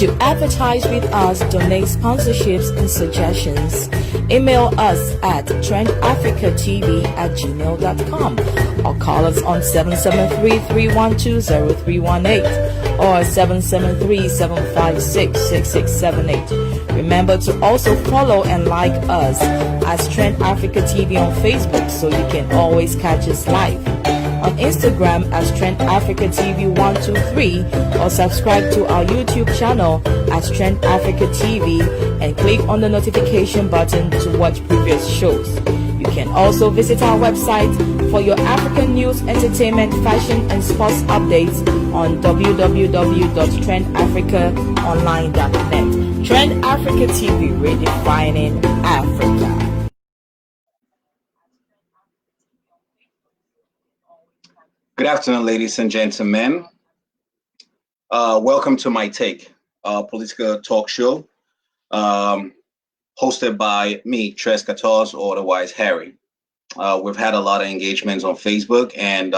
To advertise with us, donate sponsorships and suggestions, email us at trendafricatv@gmail.com or call us on 773-312-0318 or 773-756-6678. Remember to also follow and like us as Trend Africa TV on Facebook so you can always catch us live. On Instagram as Trend Africa TV 123 or subscribe to our YouTube channel as Trend Africa TV and click on the notification button to watch previous shows. You can also visit our website for your African news, entertainment, fashion, and sports updates on www.trendafricaonline.net. Trend Africa TV, redefining Africa. Good afternoon, ladies and gentlemen. Welcome to My Take, political talk show, hosted by me, Quartorze, or otherwise Harry. We've had a lot of engagements on Facebook, and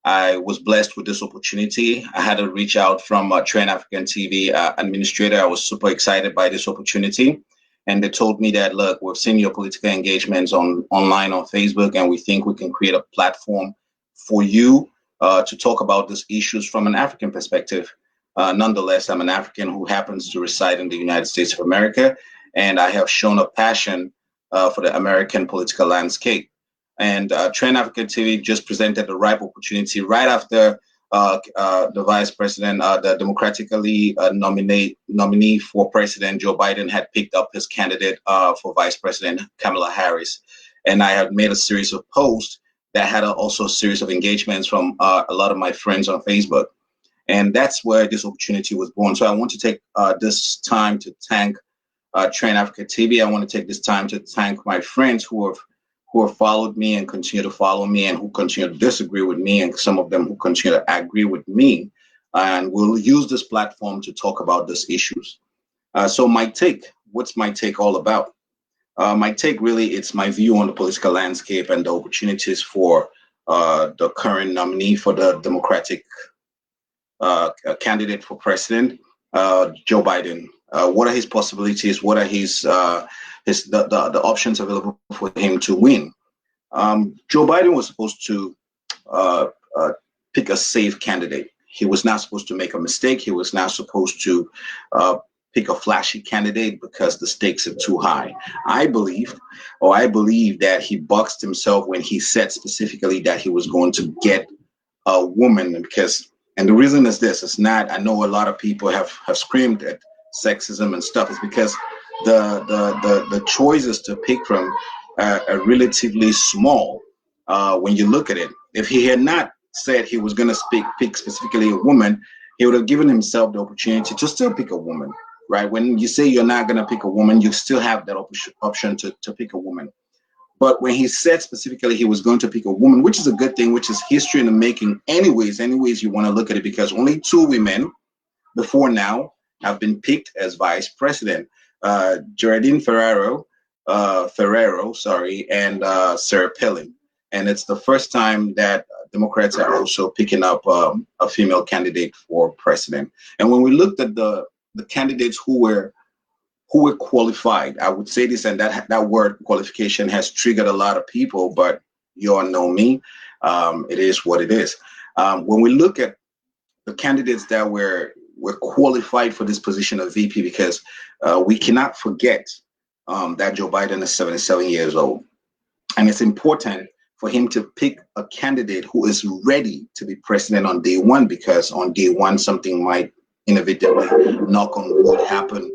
I was blessed with this opportunity. I had to reach out from Trend African TV administrator. I was super excited by this opportunity, and they told me that, look, we've seen your political engagements online on Facebook, and we think we can create a platform for you to talk about these issues from an African perspective. Nonetheless, I'm an African who happens to reside in the United States of America, and I have shown a passion for the American political landscape. And Trend Africa TV just presented the ripe opportunity right after the vice president, the democratically nominee for president, Joe Biden, had picked up his candidate for vice president, Kamala Harris. And I had made a series of posts that had also a series of engagements from a lot of my friends on Facebook. And that's where this opportunity was born. So I want to take this time to thank Trend Africa TV. I want to take this time to thank my friends who have followed me and continue to follow me, and who continue to disagree with me, and some of them who continue to agree with me. And we'll use this platform to talk about these issues. So my take, what's my take all about? My take, really, it's my view on the political landscape and the opportunities for the current nominee for the Democratic candidate for president, Joe Biden. What are his possibilities? What are the options available for him to win? Joe Biden was supposed to pick a safe candidate. He was not supposed to make a mistake. He was not supposed to pick a flashy candidate because the stakes are too high. I believe that he boxed himself when he said specifically that he was going to get a woman, and the reason is this. It's not, I know a lot of people have screamed at sexism and stuff. It's because the choices to pick from are relatively small when you look at it. If he had not said he was going to pick specifically a woman, he would have given himself the opportunity to still pick a woman, right? When you say you're not going to pick a woman, you still have that option to pick a woman. But when he said specifically he was going to pick a woman, which is a good thing, which is history in the making anyways you want to look at it, because only 2 women before now have been picked as vice president, Geraldine Ferrero, and Sarah Palin. And it's the first time that Democrats are also picking up a female candidate for president. And when we looked at the candidates who were qualified, I would say this, and that word qualification has triggered a lot of people, but you all know me. It is what it is. When we look at the candidates that were qualified for this position of VP, because we cannot forget that Joe Biden is 77 years old. And it's important for him to pick a candidate who is ready to be president on day one, because on day one, something might inevitably, knock on wood, happen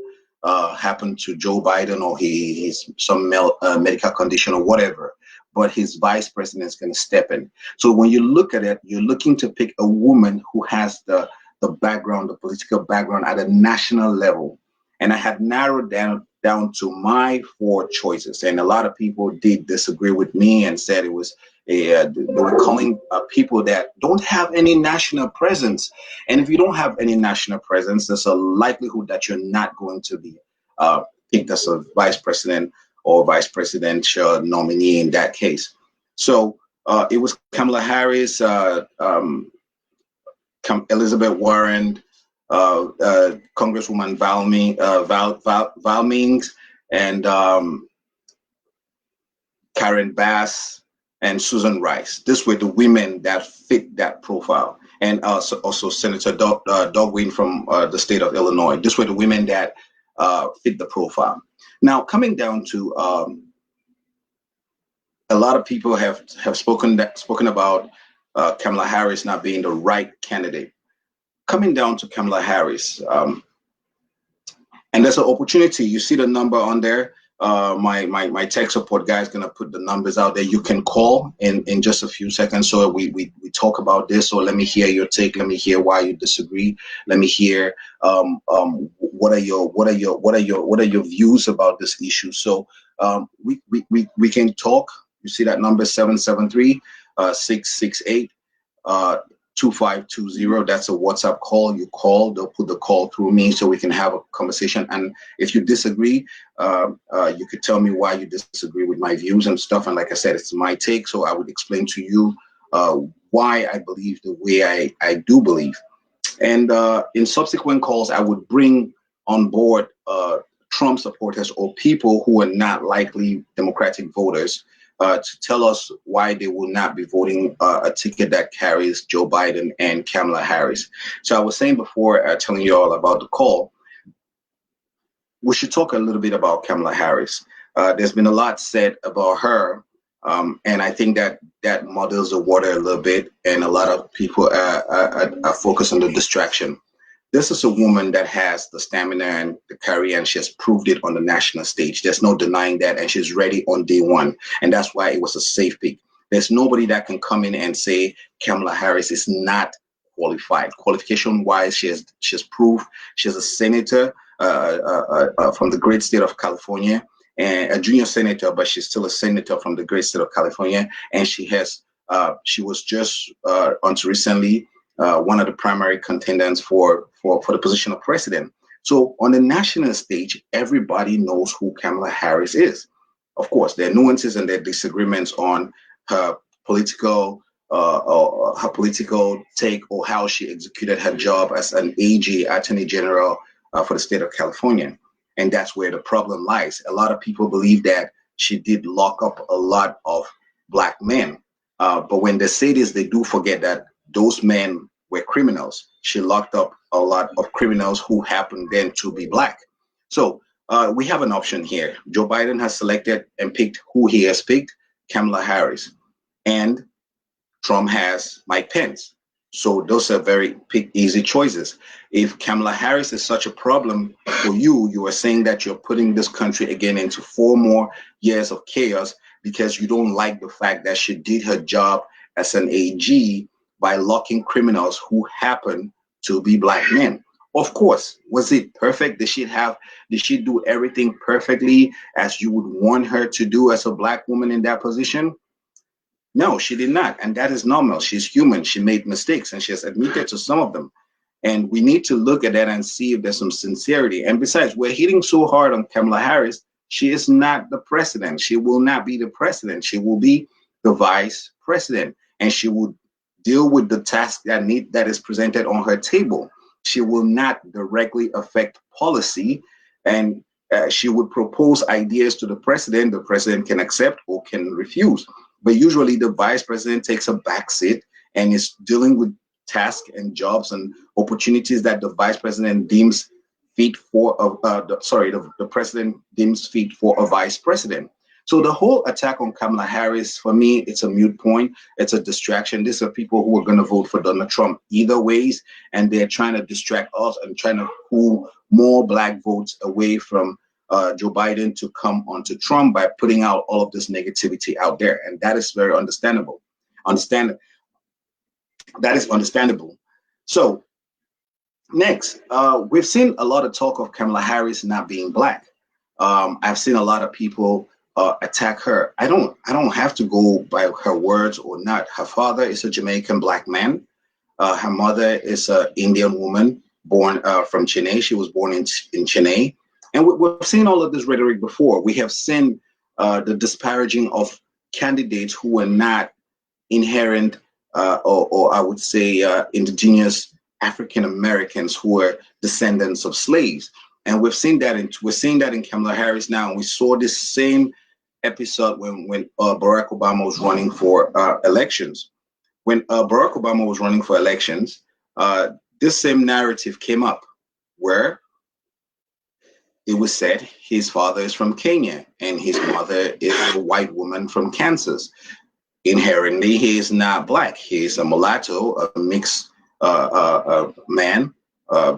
to Joe Biden, or he's some medical condition or whatever, but his vice president is going to step in. So when you look at it, you're looking to pick a woman who has the background, the political background at a national level. And I had narrowed down to my 4 choices. And a lot of people did disagree with me and said it was they were calling people that don't have any national presence. And if you don't have any national presence, there's a likelihood that you're not going to be picked as a vice president or vice presidential nominee in that case. So it was Kamala Harris, Elizabeth Warren, Congresswoman Val Mings, and Karen Bass, and Susan Rice. These were the women that fit that profile. And also Senator Doug Wynn from the state of Illinois. These were the women that fit the profile. Now, coming down to a lot of people have spoken about Kamala Harris not being the right candidate. Coming down to Kamala Harris, and there's an opportunity. You see the number on there. My tech support guy is gonna put the numbers out there. You can call in just a few seconds. So we talk about this. So let me hear your take. Let me hear why you disagree. Let me hear what are your views about this issue. So we can talk. You see that number 773-668 2520. That's a WhatsApp call. You call, they'll put the call through me so we can have a conversation. And if you disagree, you could tell me why you disagree with my views and stuff. And like I said, it's my take, so I would explain to you why I believe the way I do believe. And in subsequent calls, I would bring on board Trump supporters or people who are not likely Democratic voters to tell us why they will not be voting a ticket that carries Joe Biden and Kamala Harris. So I was saying before, telling you all about the call, we should talk a little bit about Kamala Harris. There's been a lot said about her, and I think that muddies the water a little bit, and a lot of people are focused on the distraction. This is a woman that has the stamina and the career, and she has proved it on the national stage. There's no denying that, and she's ready on day one, and that's why it was a safe pick. There's nobody that can come in and say Kamala Harris is not qualified. Qualification-wise, she has proved. She's a senator from the great state of California, and a junior senator, but she's still a senator from the great state of California, and she was just until recently one of the primary contenders for the position of president. So on the national stage, everybody knows who Kamala Harris is. Of course, there are nuances and there are disagreements on her political take or how she executed her job as an AG, Attorney General for the state of California. And that's where the problem lies. A lot of people believe that she did lock up a lot of black men. But when they say this, they do forget that those men were criminals. She locked up a lot of criminals who happened then to be black. So we have an option here. Joe Biden has selected and picked who he has picked, Kamala Harris. And Trump has Mike Pence. So those are very easy choices. If Kamala Harris is such a problem for you, you are saying that you're putting this country again into 4 more years of chaos because you don't like the fact that she did her job as an AG by locking criminals who happen to be black men. Of course, was it perfect? Did she do everything perfectly as you would want her to do as a black woman in that position? No, she did not. And that is normal. She's human. She made mistakes and she has admitted to some of them. And we need to look at that and see if there's some sincerity. And besides, we're hitting so hard on Kamala Harris. She is not the president. She will not be the president. She will be the vice president. And she will deal with the task that is presented on her table. She will not directly affect policy. And she would propose ideas to the president. The president can accept or can refuse. But usually the vice president takes a back seat and is dealing with tasks and jobs and opportunities that the vice president deems fit for the president deems fit for a vice president. So the whole attack on Kamala Harris, for me, it's a moot point. It's a distraction. These are people who are going to vote for Donald Trump either ways, and they're trying to distract us and trying to pull more black votes away from Joe Biden to come onto Trump by putting out all of this negativity out there. And that is very understandable. That is understandable. So next, we've seen a lot of talk of Kamala Harris not being black. I've seen a lot of people attack her. I don't have to go by her words or not. Her father is a Jamaican black man. Her mother is an Indian woman born from Chennai. She was born in Chennai. And we've seen all of this rhetoric before. We have seen the disparaging of candidates who were not inherent or I would say indigenous African Americans who were descendants of slaves. And we're seeing that in Kamala Harris now. And we saw this same episode when Barack Obama was running for elections. When Barack Obama was running for elections, uh, this same narrative came up where it was said his father is from Kenya and his mother is a white woman from Kansas. Inherently, he is not black. He is a mulatto, a mixed man,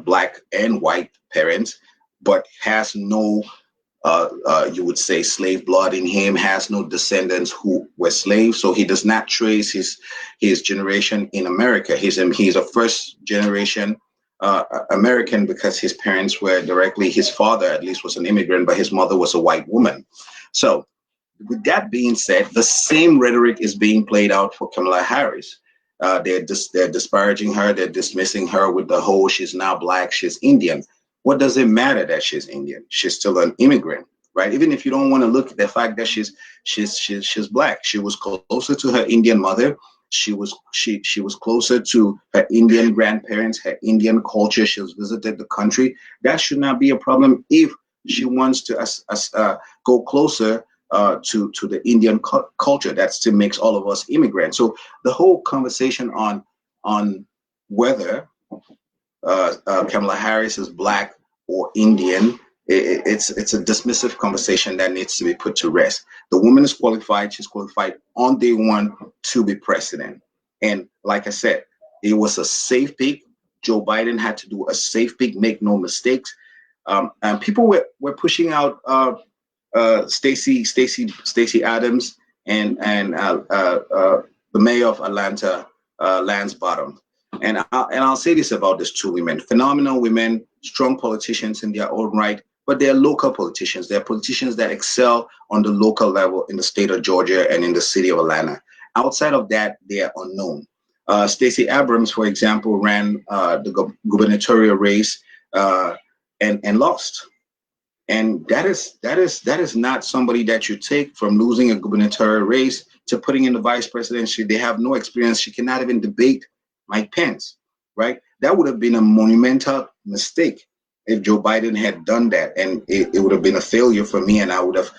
black and white parents, but has no you would say slave blood in him, has no descendants who were slaves, so he does not trace his generation in America. He's a first generation American because his parents were directly, his father at least was an immigrant, but his mother was a white woman. So with that being said, the same rhetoric is being played out for Kamala Harris. They're disparaging her, they're dismissing her with the whole she's now black, she's Indian. What does it matter that she's Indian? She's still an immigrant, right? Even if you don't want to look at the fact that she's black, she was closer to her Indian mother. She was closer to her Indian grandparents, her Indian culture. She has visited the country. That should not be a problem if she wants to go closer to the Indian culture. That still makes all of us immigrants. So the whole conversation on whether Kamala Harris is black or Indian, it's a dismissive conversation that needs to be put to rest. The woman is qualified. She's qualified on day one to be president. And like I said, it was a safe pick. Joe Biden had to do a safe pick, make no mistakes. And people were pushing out Stacey Adams and the mayor of Atlanta, Lance Bottoms. And I'll say this about these two women: phenomenal women, strong politicians in their own right, but they're local politicians. They're politicians that excel on the local level in the state of Georgia and in the city of Atlanta. Outside of that, they are unknown. Stacey Abrams, for example, ran the gubernatorial race and lost. And that is not somebody that you take from losing a gubernatorial race to putting in the vice presidency. They have no experience. She cannot even debate Mike Pence, right? That would have been a monumental mistake if Joe Biden had done that, and it would have been a failure for me, and I would have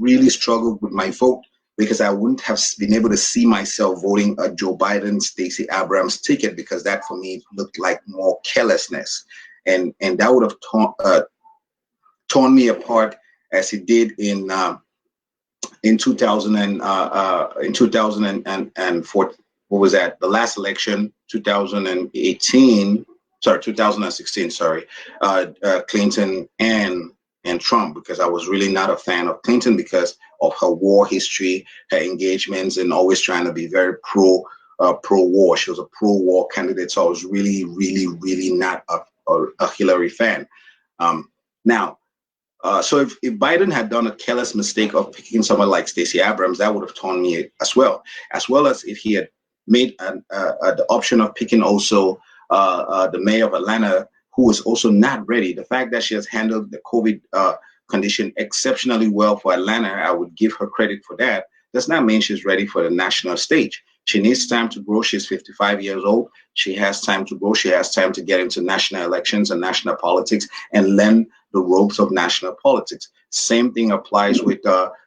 really struggled with my vote because I wouldn't have been able to see myself voting a Joe Biden Stacey Abrams ticket, because that for me looked like more carelessness, and that would have torn me apart as it did in 2000 in 2004. What was that? The last election, 2018, sorry, 2016, sorry, Clinton and Trump, because I was really not a fan of Clinton because of her war history, her engagements, and always trying to be very pro-war. She was a pro-war candidate, so I was really, really, really not a Hillary fan. Now, so if Biden had done a careless mistake of picking someone like Stacey Abrams, that would have torn me as well as if he had made the option of picking also the mayor of Atlanta, who is also not ready. The fact that she has handled the COVID condition exceptionally well for Atlanta, I would give her credit for that. Does not mean she's ready for the national stage. She needs time to grow. She's 55 years old. She has time to grow. She has time to get into national elections and national politics and learn the ropes of national politics. Same thing applies with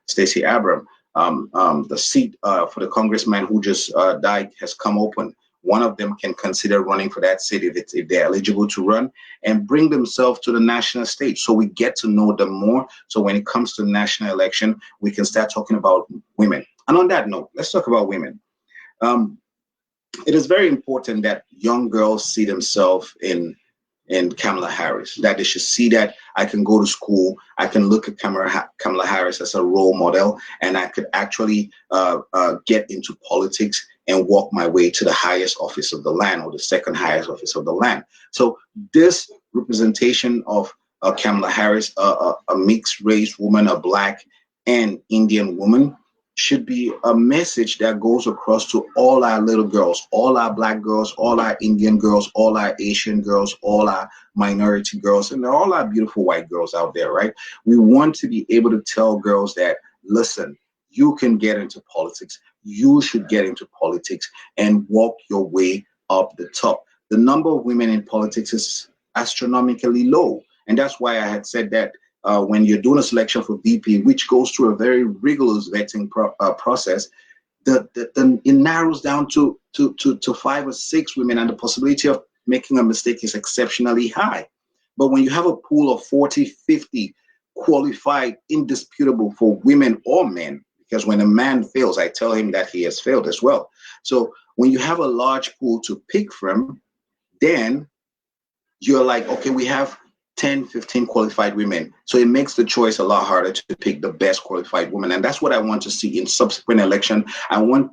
Stacey Abrams. The seat for the congressman who just died has come open. One of them can consider running for that seat if they're eligible to run and bring themselves to the national stage. So we get to know them more. So when it comes to the national election, we can start talking about women. And on that note, let's talk about women. It is very important that young girls see themselves in Kamala Harris, that they should see that I can go to school, I can look at Kamala Harris as a role model, and I could actually get into politics and walk my way to the highest office of the land, or the second highest office of the land. So this representation of Kamala Harris, a mixed race woman, a black and Indian woman, should be a message that goes across to all our little girls, all our black girls, all our Indian girls, all our Asian girls, all our minority girls, and all our beautiful white girls out there, right? We want to be able to tell girls that, listen, you can get into politics. You should get into politics and walk your way up the top. the number of women in politics is astronomically low. And that's why I had said that when you're doing a selection for VP, which goes through a very rigorous vetting process, it narrows down to 5 or 6 women, and the possibility of making a mistake is exceptionally high. But when you have a pool of 40, 50 qualified, indisputable for women or men, because when a man fails, I tell him that he has failed as well. So when you have a large pool to pick from, then you're like, okay, we have 10, 15 qualified women. So it makes the choice a lot harder to pick the best qualified woman. And that's what I want to see in subsequent election. I want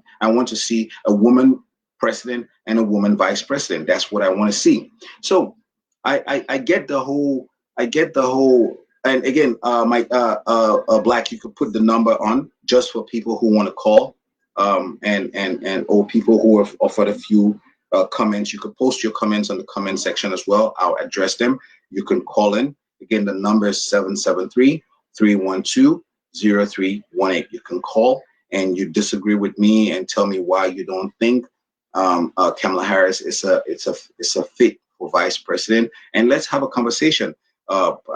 to see a woman president and a woman vice president. That's what I want to see. So I get the whole, and again, Black, you could put the number on just for people who want to call, or people who have offered a few comments. You could post your comments on the comment section as well. I'll address them. You can call in. Again, the number is 773-312-0318. You can call and you disagree with me and tell me why you don't think Kamala Harris is a fit for vice president, and let's have a conversation.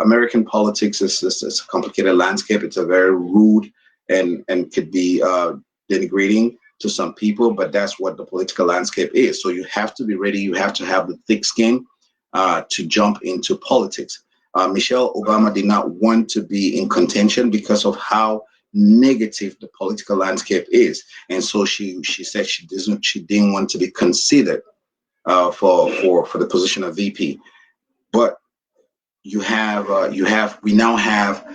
American politics is a complicated landscape. It's a very rude and could be denigrating to some people, but that's what the political landscape is. So you have to be ready. You have to have the thick skin to jump into politics. Michelle Obama did not want to be in contention because of how negative the political landscape is, and so she said she didn't want to be considered for the position of VP. But we now have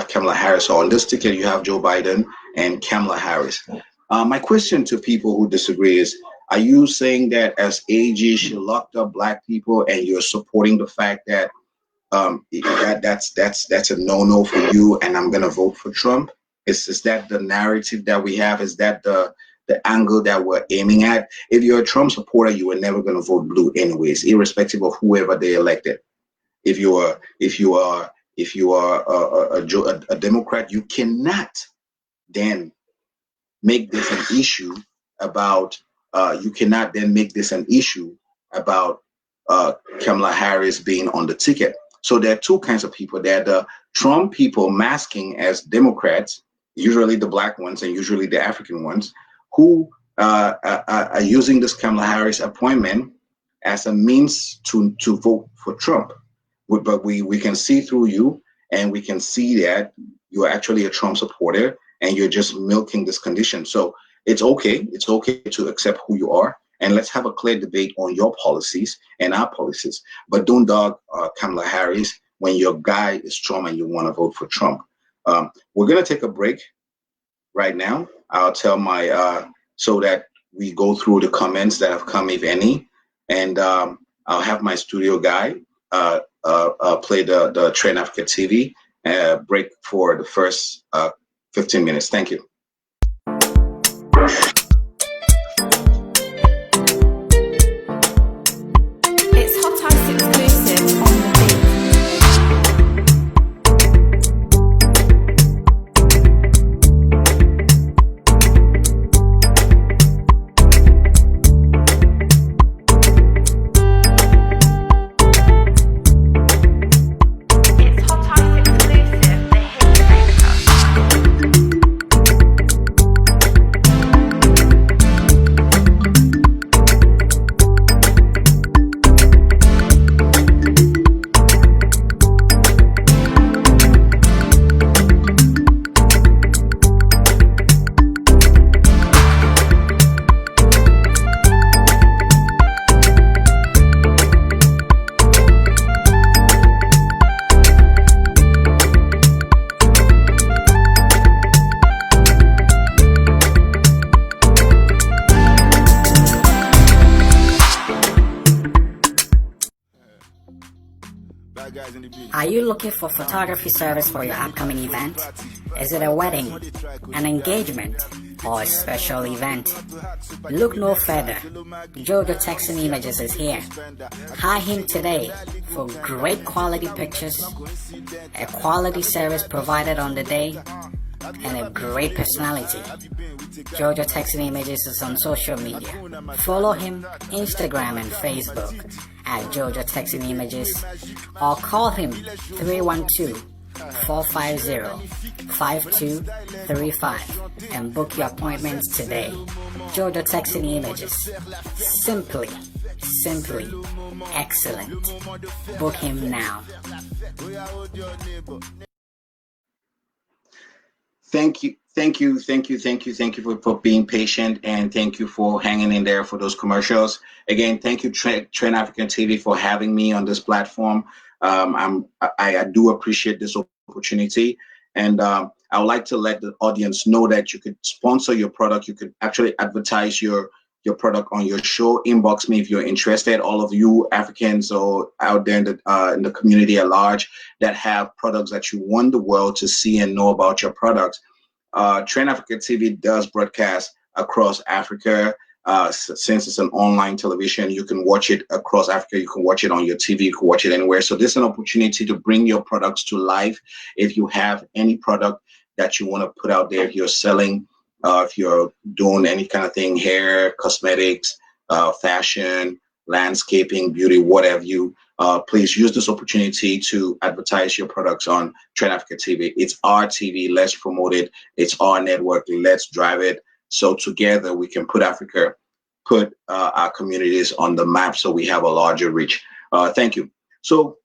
Kamala Harris. So on this ticket, you have Joe Biden and Kamala Harris. My question to people who disagree is, are you saying that as AG, she locked up Black people, and you're supporting the fact that that's a no-no for you, and I'm gonna vote for Trump? Is that the narrative that we have? Is that the angle that we're aiming at? If you're a Trump supporter, you are never gonna vote blue anyways, irrespective of whoever they elected. If you are a Democrat, you cannot then make this an issue about. You cannot then make this an issue about Kamala Harris being on the ticket. So there are two kinds of people. There are the Trump people masking as Democrats, usually the Black ones and usually the African ones, who are using this Kamala Harris appointment as a means to vote for Trump. But we can see through you, and we can see that you're actually a Trump supporter, and you're just milking this condition. So it's okay. It's okay to accept who you are, and let's have a clear debate on your policies and our policies. But don't dog Kamala Harris when your guy is Trump and you want to vote for Trump. We're gonna take a break right now. I'll tell so that we go through the comments that have come, if any, and I'll have my studio guy play the TrendA FRICA TV break for the first 15 minutes. Thank you. It's Hot Ice exclusive on the beat. It's Hot Ice exclusive, the hit maker. Are you looking for photography service for your upcoming event? Is it a wedding, an engagement, or a special event? Look no further. Joe the Texan Images is here. Hire him today for great quality pictures, a quality service provided on the day, and a great personality. Jojo Texting Images is on social media. Follow him Instagram and Facebook at Jojo Texting Images or call him 312-450-5235 and book your appointments today. Jojo Texting Images. Simply excellent. Book him now. Thank you for being patient, and thank you for hanging in there for those commercials. Again, thank you, Trend African TV, for having me on this platform. I do appreciate this opportunity, and I would like to let the audience know that you could sponsor your product. You could actually advertise your product on your show. Inbox me if you're interested. All of you Africans or out there in the community at large that have products that you want the world to see and know about your products. Trend Africa TV does broadcast across Africa. Since it's an online television, you can watch it across Africa. You can watch it on your TV. You can watch it anywhere. So this is an opportunity to bring your products to life. If you have any product that you want to put out there, if you're selling, if you're doing any kind of thing, hair, cosmetics, fashion, landscaping, beauty, whatever you, please use this opportunity to advertise your products on Trend Africa TV. It's our TV. Let's promote it. It's our network. Let's drive it. So together we can put Africa, put our communities on the map so we have a larger reach. Thank you. So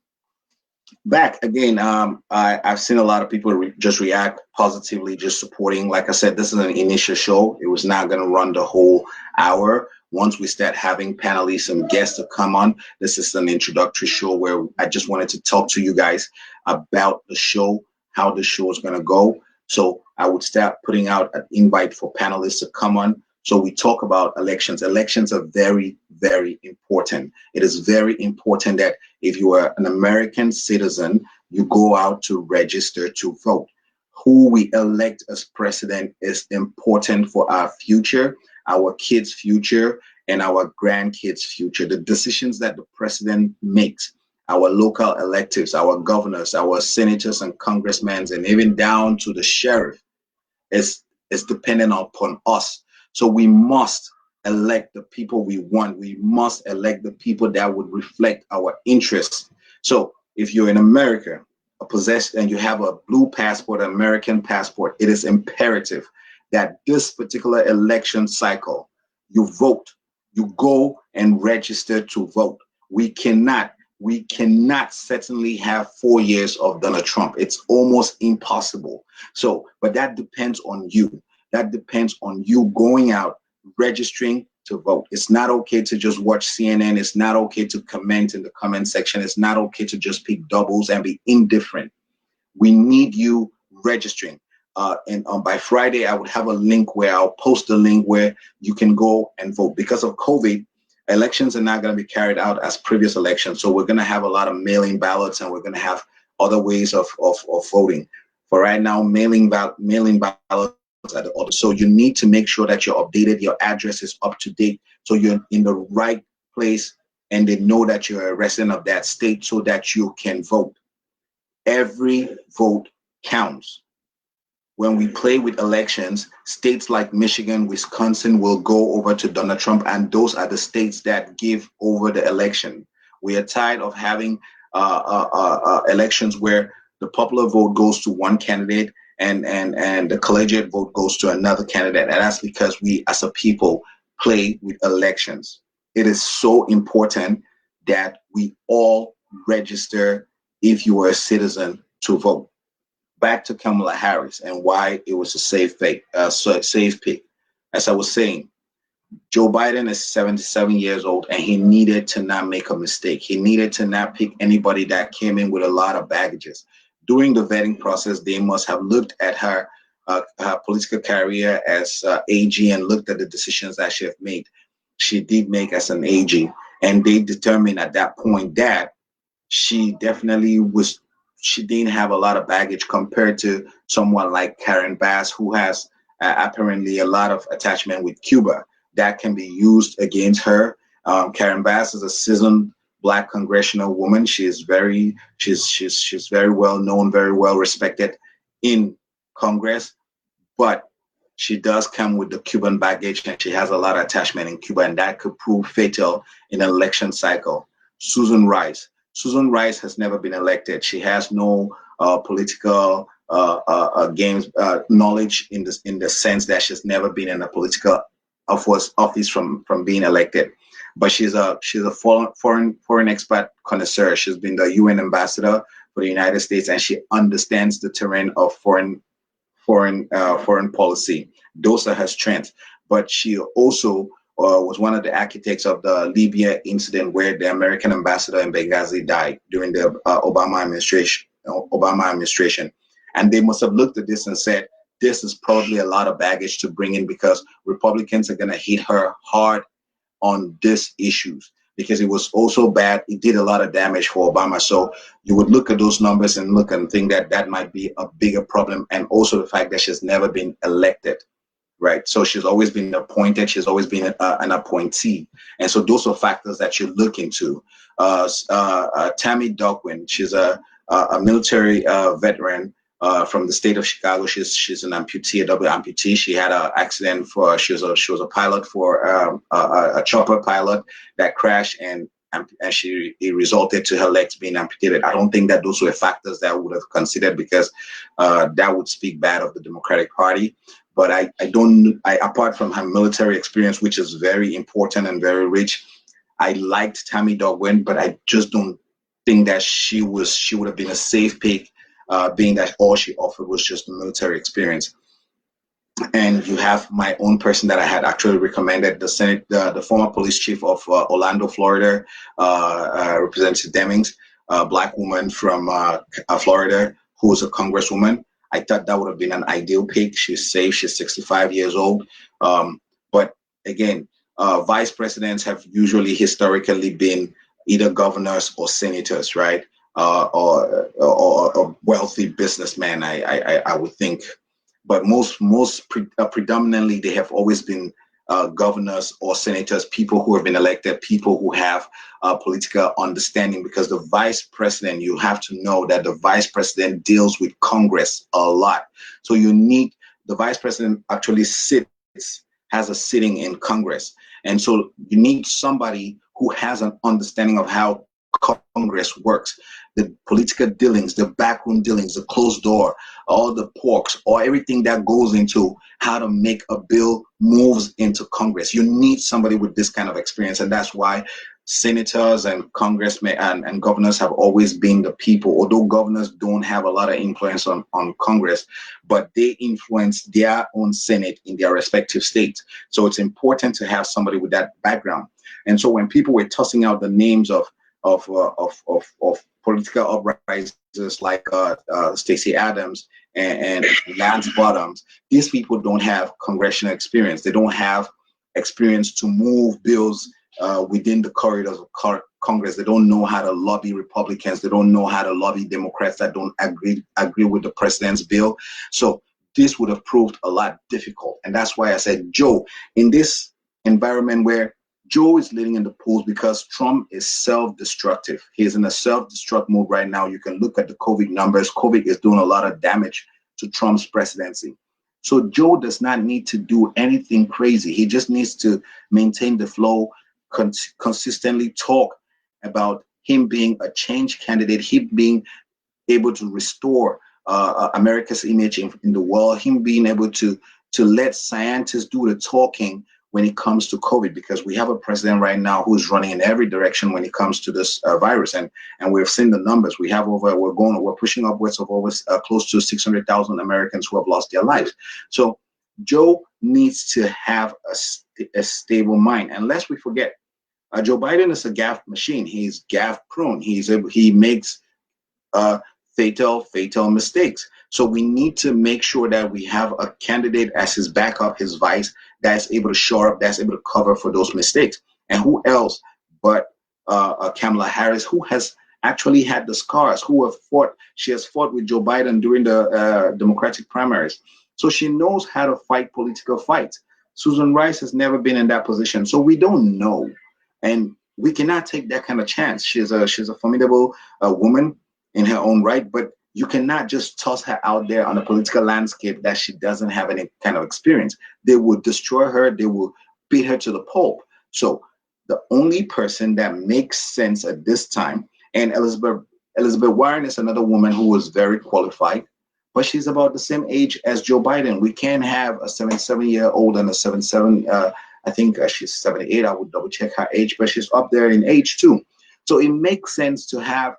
back again, I've seen a lot of people just react positively, just supporting. Like I said, this is an initial show. It was not going to run the whole hour. Once we start having panelists and guests to come on, this is an introductory show where I just wanted to talk to you guys about the show, how the show is going to go. So I would start putting out an invite for panelists to come on. So we talk about elections. Elections are very, very important. It is very important that if you are an American citizen, you go out to register to vote. Who we elect as president is important for our future, our kids' future, and our grandkids' future. The decisions that the president makes, our local electives, our governors, our senators and congressmen, and even down to the sheriff, is dependent upon us. So we must elect the people we want. We must elect the people that would reflect our interests. So if you're in America, and you have a blue passport, American passport, it is imperative that this particular election cycle, you vote, you go and register to vote. We cannot certainly have 4 years of Donald Trump. It's almost impossible. So, but that depends on you. That depends on you going out, registering to vote. It's not okay to just watch CNN. It's not okay to comment in the comment section. It's not okay to just pick doubles and be indifferent. We need you registering. And by Friday, I would have a link where I'll post a link where you can go and vote. Because of COVID, elections are not going to be carried out as previous elections. So we're going to have a lot of mailing ballots, and we're going to have other ways of voting. For right now, mailing ballots at the order. So you need to make sure that you're updated, your address is up to date, so you're in the right place and they know that you're a resident of that state so that you can vote. Every vote counts. When we play with elections, states like Michigan, Wisconsin will go over to Donald Trump, and those are the states that give over the election. We are tired of having elections where the popular vote goes to one candidate and the collegiate vote goes to another candidate. And that's because we as a people play with elections. It is so important that we all register if you are a citizen to vote. Back to Kamala Harris and why it was a safe pick. As I was saying, Joe Biden is 77 years old, and he needed to not make a mistake. He needed to not pick anybody that came in with a lot of baggages. During the vetting process, they must have looked at her political career as AG and looked at the decisions that she did make as an AG. And they determined at that point that she didn't have a lot of baggage compared to someone like Karen Bass, who has apparently a lot of attachment with Cuba that can be used against her. Karen Bass is a seasoned Black congressional woman. She's very well known, very well respected in Congress. but she does come with the Cuban baggage, and she has a lot of attachment in Cuba, and that could prove fatal in an election cycle. Susan Rice. Susan Rice has never been elected. She has no political games knowledge in the sense that she's never been in a political office from being elected. But she's a foreign expert connoisseur. She's been the UN ambassador for the United States, and she understands the terrain of foreign policy. Those are her strengths. But she also was one of the architects of the Libya incident where the American ambassador in Benghazi died during the Obama administration. And they must have looked at this and said, this is probably a lot of baggage to bring in, because Republicans are going to hit her hard on these issues, because it was also bad. It did a lot of damage for Obama. So you would look at those numbers and look and think that that might be a bigger problem. And also the fact that she's never been elected, right? So she's always been appointed. She's always been an appointee. And so those are factors that you look into. Tammy Duckworth, she's a military veteran from the state of Chicago. She's an amputee, a double amputee. She had an accident she was a pilot for a chopper pilot that crashed, and it resulted to her legs being amputated. I don't think that those were factors that I would have considered, because that would speak bad of the Democratic Party. But I apart from her military experience, which is very important and very rich, I liked Tammy Duckworth, but I just don't think that she would have been a safe pick, being that all she offered was just the military experience. And you have my own person that I had actually recommended, the former police chief of Orlando, Florida, Representative Demings, a black woman from Florida who was a congresswoman. I thought that would have been an ideal pick. She's safe. She's 65 years old. But again, vice presidents have usually historically been either governors or senators, right? Or wealthy businessmen, I would think. But predominantly, they have always been governors or senators, people who have been elected, people who have political understanding, because the vice president, you have to know that the vice president deals with Congress a lot. So you need, the vice president actually has a sitting in Congress. And so you need somebody who has an understanding of how Congress works, the political dealings, the backroom dealings, the closed door, all the porks, or everything that goes into how to make a bill moves into Congress. You need somebody with this kind of experience. And that's why senators and congressmen and governors have always been the people, although governors don't have a lot of influence on Congress, but they influence their own Senate in their respective states. So it's important to have somebody with that background. And so when people were tossing out the names of political uprisers like Stacey Adams and Lance Bottoms, these people don't have congressional experience. They don't have experience to move bills within the corridors of Congress. They don't know how to lobby Republicans. They don't know how to lobby Democrats that don't agree with the president's bill. So this would have proved a lot difficult. And that's why I said, Joe, in this environment where Joe is leading in the polls, because Trump is self-destructive. He is in a self-destruct mode right now. You can look at the COVID numbers. COVID is doing a lot of damage to Trump's presidency. So Joe does not need to do anything crazy. He just needs to maintain the flow, consistently talk about him being a change candidate, him being able to restore America's image in the world, him being able to let scientists do the talking when it comes to COVID, because we have a president right now who's running in every direction when it comes to this virus, and we've seen the numbers. We're pushing upwards of over close to 600,000 Americans who have lost their lives. So Joe needs to have a stable mind, and lest we forget, Joe Biden is a gaffe machine. He's gaffe prone. He makes fatal mistakes. So we need to make sure that we have a candidate as his backup, his vice, that's able to shore up, that's able to cover for those mistakes. And who else but Kamala Harris, who has actually had the scars, she has fought with Joe Biden during the Democratic primaries. So she knows how to fight political fights. Susan Rice has never been in that position. So we don't know. And we cannot take that kind of chance. She's a formidable woman in her own right, but you cannot just toss her out there on the political landscape that she doesn't have any kind of experience. They will destroy her. They will beat her to the pulp. So the only person that makes sense at this time, and Elizabeth Warren is another woman who was very qualified, but she's about the same age as Joe Biden. We can't have a 77-year-old and a 77. I think she's 78. I would double check her age, but she's up there in age too. So it makes sense to have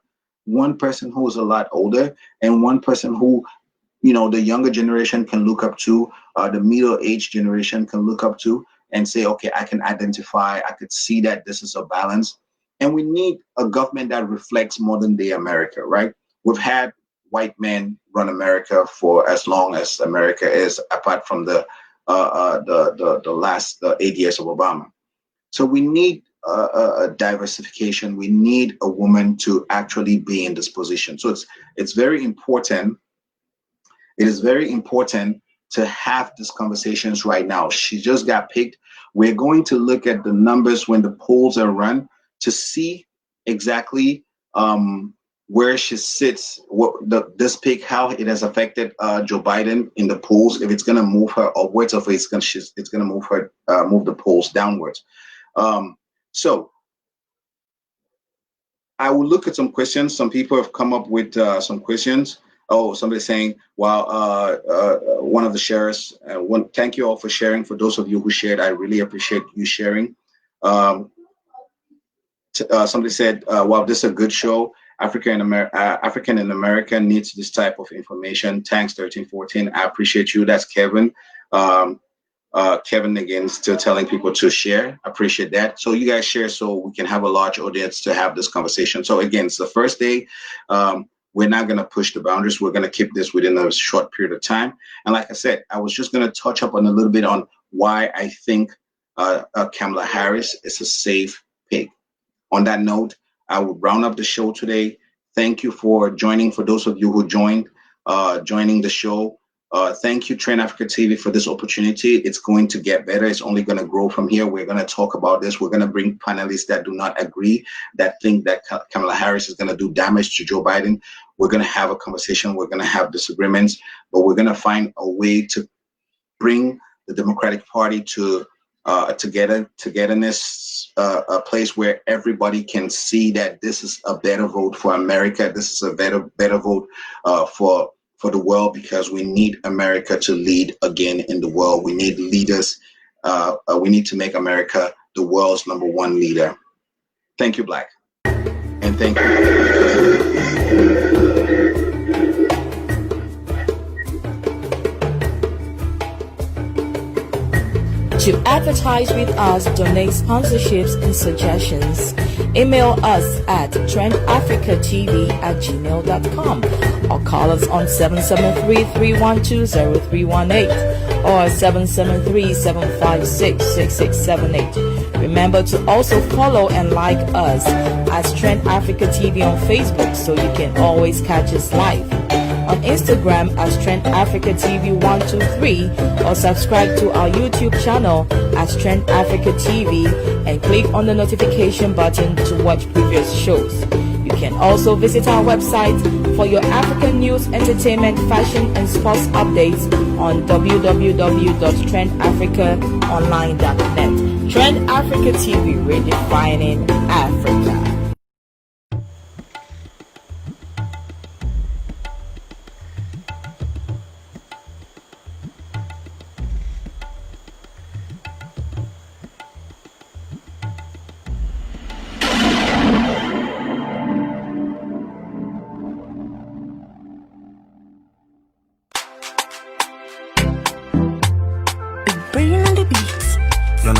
one person who is a lot older and one person who, the younger generation can look up to, the middle-aged generation can look up to and say, okay, I can identify, I could see that this is a balance. And we need a government that reflects modern day America, right? We've had white men run America for as long as America is, apart from the last 8 years of Obama. So we need a diversification. We need a woman to actually be in this position. So it's very important. It is very important to have these conversations right now. She just got picked. We're going to look at the numbers when the polls are run to see exactly where she sits, this pick, how it has affected Joe Biden in the polls, if it's going to move her upwards or if it's going to move the polls downwards. So I will look at some questions. Some people have come up with some questions. Oh, somebody's saying, wow, one of the sharers, thank you all for sharing. For those of you who shared, I really appreciate you sharing. Somebody said, wow, this is a good show. African in America needs this type of information. Thanks, 1314. I appreciate you. That's Kevin. Kevin again, still telling people to share. I appreciate that. So you guys share so we can have a large audience to have this conversation. So again, it's the first day. We're not going to push the boundaries. We're going to keep this within a short period of time. And like I said, I was just going to touch up on a little bit on why I think Kamala Harris is a safe pick. On that note, I will round up the show today. Thank you for joining. For those of you who joined, joining the show. Thank you, Trend Africa TV, for this opportunity. It's going to get better. It's only going to grow from here. We're going to talk about this. We're going to bring panelists that do not agree, that think that Kamala Harris is going to do damage to Joe Biden. We're going to have a conversation. We're going to have disagreements, but we're going to find a way to bring the Democratic Party to togetherness, a place where everybody can see that this is a better vote for America. This is a better vote for the world, because we need America to lead again in the world. We need leaders. We need to make America the world's #1 leader. Thank you, Black. And thank you. To advertise with us, donate sponsorships and suggestions, email us at trendafricatv@gmail.com or call us on 773-312-0318 or 773-756-6678. Remember to also follow and like us as Trend Africa TV on Facebook so you can always catch us live. On Instagram as Trend Africa TV 123 or subscribe to our YouTube channel as Trend Africa TV and click on the notification button to watch previous shows. You can also visit our website for your African news, entertainment, fashion and sports updates on www.trendafricaonline.net. Trend Africa TV, redefining Africa.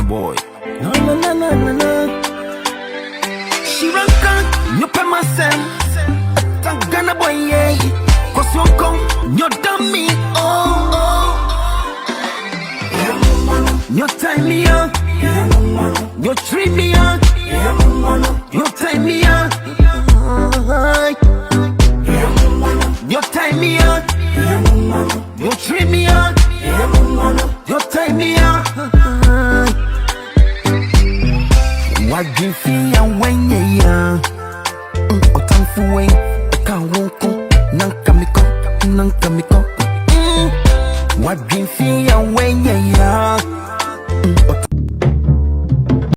Boy. No. She ran can you pay myself. Tangana boy, yeah. Cause you come, you done me. Oh. You tie me up. You treat me up. You tie me up. You tie me up. You treat me up. You tie me up. Wagifi and when ya otamfuwe ka wonko nanka mi nang kamiko. What dream feel